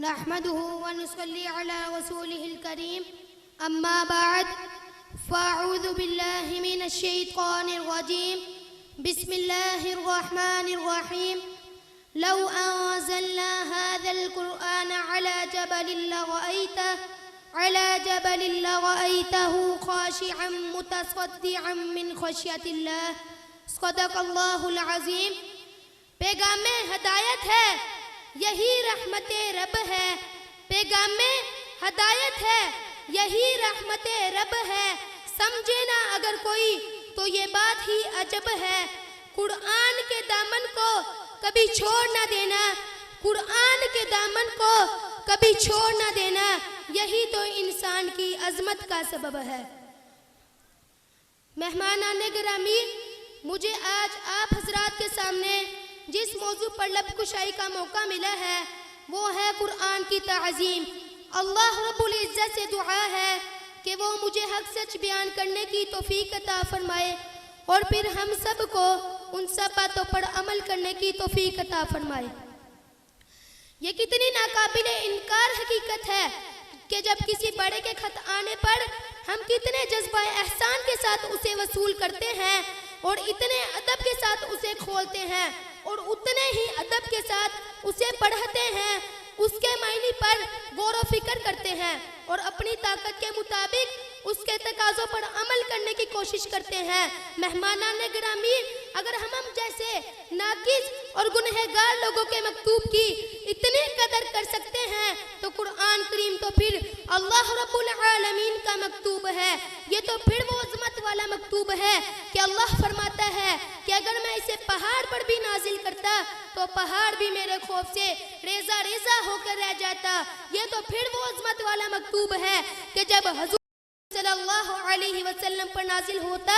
نحمده ونصلي على رسوله الكريم أما بعد فأعوذ بالله من الشيطان الرجيم بسم الله الرحمن الرحيم لو أنزلنا هذا القرآن على جبل لرأيته خاشعا متصدعا من خشية الله صدق اللہ العظیم۔ پیغام ہدایت ہے، یہی رحمت رب ہے۔ پیغام ہدایت ہے، یہی رحمت رب ہے۔ سمجھے نہ اگر کوئی تو یہ بات ہی عجب ہے۔ قرآن کے دامن کو کبھی چھوڑ نہ دینا، قرآن کے دامن کو کبھی چھوڑ نہ دینا، یہی تو انسان کی عظمت کا سبب ہے۔ مہمانان گرامی، مجھے آج آپ حضرات کے سامنے جس موضوع پر لب کشائی کا موقع ملا ہے وہ ہے قرآن کی تعظیم۔ اللہ رب العزت سے دعا ہے کہ وہ مجھے حق سچ بیان کرنے کی توفیق عطا فرمائے اور پھر ہم سب کو ان سب باتوں پر عمل کرنے کی توفیق عطا فرمائے۔ یہ کتنی ناقابل انکار حقیقت ہے کہ جب کسی بڑے کے خط آنے پر ہم کتنے جذبہ احسان کے ساتھ اسے وصول کرتے ہیں اور اتنے ادب کے ساتھ اسے کھولتے ہیں اور اتنے ہی ادب کے ساتھ اسے پڑھتے ہیں، اس کے معنی پر غور و فکر کرتے ہیں اور اپنی طاقت کے مطابق اس کے تقاضوں پر عمل کرنے کی کوشش کرتے ہیں۔ مہمانان گرامی، اگر ہم جیسے ناقص اور گنہگار لوگوں کے مکتوب کی اتنی قدر کر سکتے ہیں تو قرآن کریم تو پھر اللہ رب العالمین کا مکتوب ہے۔ یہ تو پھر وہ عظمت والا مکتوب ہے کہ اللہ فرماتا ہے کہ اگر میں اسے پہاڑ پر بھی نازل کرتا تو پہاڑ بھی میرے خوف سے ریزہ ریزہ ہو کر رہ جاتا۔ یہ تو پھر وہ عظمت والا مکتوب ہے کہ جب حضور صلی اللہ علیہ وسلم پر نازل ہوتا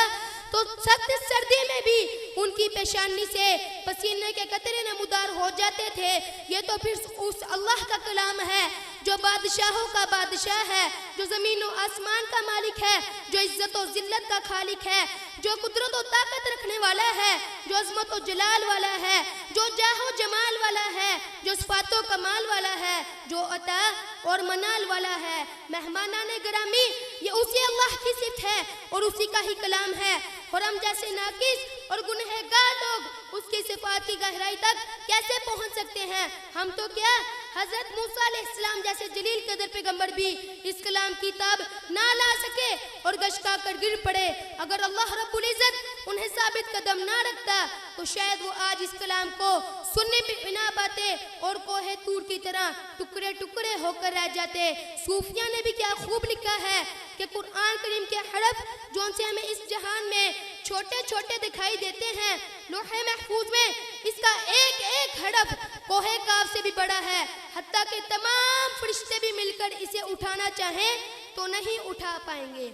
تو سخت سردی میں بھی ان کی پیشانی سے پسینے کے قطرے نمودار ہو جاتے تھے۔ یہ تو پھر اس اللہ کا کلام ہے جو بادشاہوں کا بادشاہ ہے، جو زمین و آسمان کا مالک ہے، جو عزت و ذلت کا خالق ہے، جو قدرت و طاقت رکھنے والا ہے، جو عظمت و جلال والا ہے، جو جاہ و جمال والا ہے، جو صفات و کمال والا ہے، جو عطا اور منال والا ہے۔ مہمانان گرامی، یہ اسی اللہ کی صفت ہے اور اسی کا ہی کلام ہے اور ہم جیسے ناقص اور گنہگار لوگ اس کی صفات کی گہرائی تک کیسے پہنچ سکتے ہیں؟ ہم تو کیا حضرت موسیٰ علیہ السلام جیسے جلیل قدر پیغمبر بھی اس کلام کی تاب نہ لا سکے اور گشکا کر گر پڑے۔ اگر اللہ رب العزت انہیں ثابت قدم نہ رکھتا تو شاید وہ آج اس کلام کو سننے بھی نہ پاتے اور کوہ طور کی طرح ٹکڑے ٹکڑے ہو کر رہ جاتے۔ صوفیہ نے بھی کیا خوب لکھا ہے کہ قرآن کریم کے حرف جو ان سے ہمیں اس جہان میں چھوٹے چھوٹے دکھائی دیتے ہیں، لوح محفوظ میں اس کا ایک ایک حرف کوہ کاف سے بھی بڑا ہے، حتیٰ کہ تمام فرشتے بھی مل کر اسے اٹھانا چاہیں تو نہیں اٹھا پائیں گے۔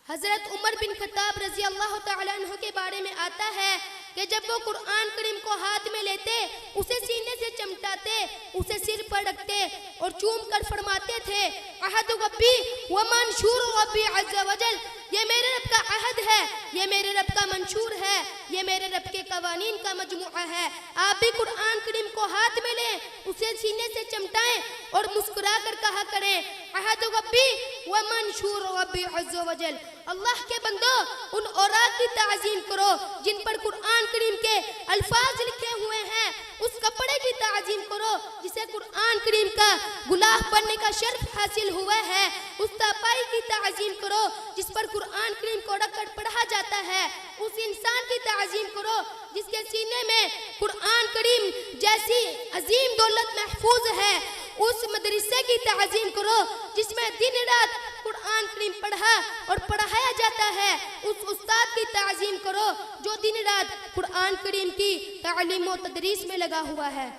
حضرت عمر بن خطاب رضی اللہ تعالیٰ عنہ کے بارے میں آتا ہے کہ جب وہ قرآن کریم کو ہاتھ میں لیتے، اسے سینے سے چمٹاتے، اسے سر پر رکھتے اور چوم کر فرماتے تھے، عہد ربی ومنشور ربی عز وجل، یہ میرے رب کا عہد ہے، یہ میرے رب کا منشور ہے، یہ میرے رب کے قوانین کا مجموعہ ہے۔ آپ بھی قرآن کریم کو ہاتھ میں لیں، اسے سینے سے چمٹائیں اور مسکرا کر کہا کریں، عہد ربی ومنشور ربی عز وجل۔ اللہ کے بندو، ان اوراق کی تعظیم کرو جن پر قرآن کریم کے الفاظ لکھے ہوئے ہیں، اس کپڑے کی تعظیم کرو جسے قرآن کریم کا غلاف بننے کا شرف حاصل ہوا ہے، اس تاپائی کی تعظیم کرو جس پر قرآن کریم کو رکھ کر پڑھا جاتا ہے، اس انسان کی تعظیم کرو جس کے سینے میں قرآن کریم جیسی عظیم دولت محفوظ ہے، اس مدرسے کی تعظیم کرو جس میں دن رات قرآن کریم پڑھا اور پڑھایا جاتا ہے، اس استاد کی تعظیم کرو جو دن رات قرآن کریم کی تعلیم و تدریس میں لگا ہوا ہے۔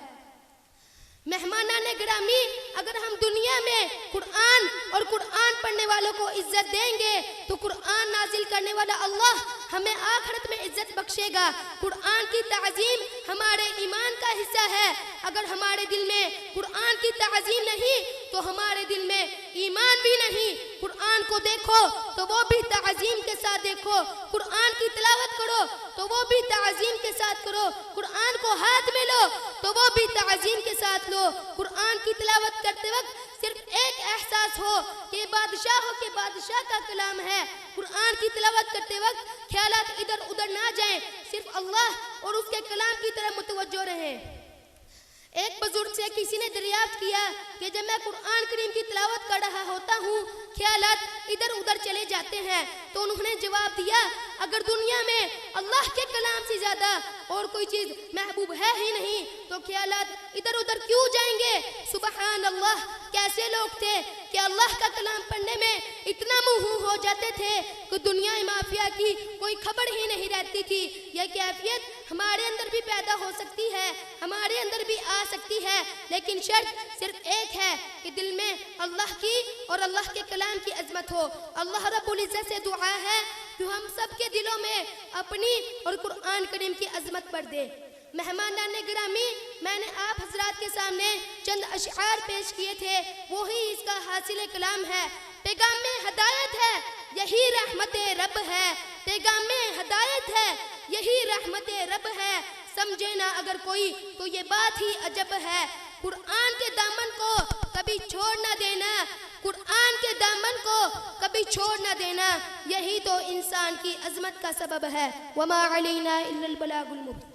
مہمانان گرامی، اگر ہم دنیا میں قرآن اور قرآن پڑھنے والوں کو عزت دیں گے تو قرآن نازل کرنے والا اللہ ہمیں آخرت میں عزت بخشے گا۔ قرآن کی تعظیم ہمارے ایمان کا حصہ ہے۔ اگر ہمارے دل میں قرآن کی تعظیم نہیں تو ہمارے دل میں ایمان بھی نہیں۔ قرآن کو دیکھو تو وہ بھی تعظیم کے ساتھ دیکھو، قرآن کی تلاوت کرو تو وہ بھی تعظیم کے ساتھ کرو، قرآن کو ہاتھ میں لو تو وہ بھی تعظیم کے ساتھ لو۔ قرآن کی تلاوت کرتے وقت صرف ایک احساس ہو کہ بادشاہوں کے بادشاہ کا کلام ہے۔ قرآن کی تلاوت کرتے وقت خیالات ادھر ادھر نہ جائیں، صرف اللہ اور اس کے کلام کی طرف متوجہ رہیں۔ ایک بزرگ سے کسی نے دریافت کیا کہ جب میں قرآن کریم کی تلاوت کر رہا ہوتا ہوں خیالات ادھر ادھر چلے جاتے ہیں، تو انہوں نے جواب دیا اگر دنیا میں اللہ کے کلام سے زیادہ اور کوئی چیز محبوب ہے ہی نہیں تو خیالات ادھر ادھر کیوں جائیں گے؟ سبحان اللہ، کیسے لوگ تھے کہ اللہ کا کلام پڑھنے میں اتنا منہو ہو جاتے تھے کہ دنیا مافیا کی کوئی خبر ہی نہیں رہتی تھی۔ یہ کیفیت ہمارے اندر بھی پیدا ہو سکتی ہے، ہمارے اندر بھی آ سکتی ہے، لیکن شرط صرف ایک ہے کہ دل میں اللہ کی اور اللہ کے کلام کی عظمت ہو۔ اللہ رب العزت سے دعا ہے کہ ہم سب کے دلوں میں اپنی اور قرآن کریم کی عظمت بڑھ دے۔ مہمانان گرامی، میں نے آپ حضرات کے سامنے چند اشعار پیش کیے تھے، وہی اس کا حاصل کلام ہے۔ پیغام میں ہدایت ہے، یہی رحمت رب ہے، پیغام میں ہدایت ہے، یہی رحمت رب ہے، سمجھے نہ اگر کوئی تو یہ بات ہی عجب ہے۔ قرآن کے دامن کو کبھی چھوڑ نہ دینا، قرآن کے دامن کو کبھی چھوڑ نہ دینا، یہی تو انسان کی عظمت کا سبب ہے۔ وما علینا الا البلاغ المبین۔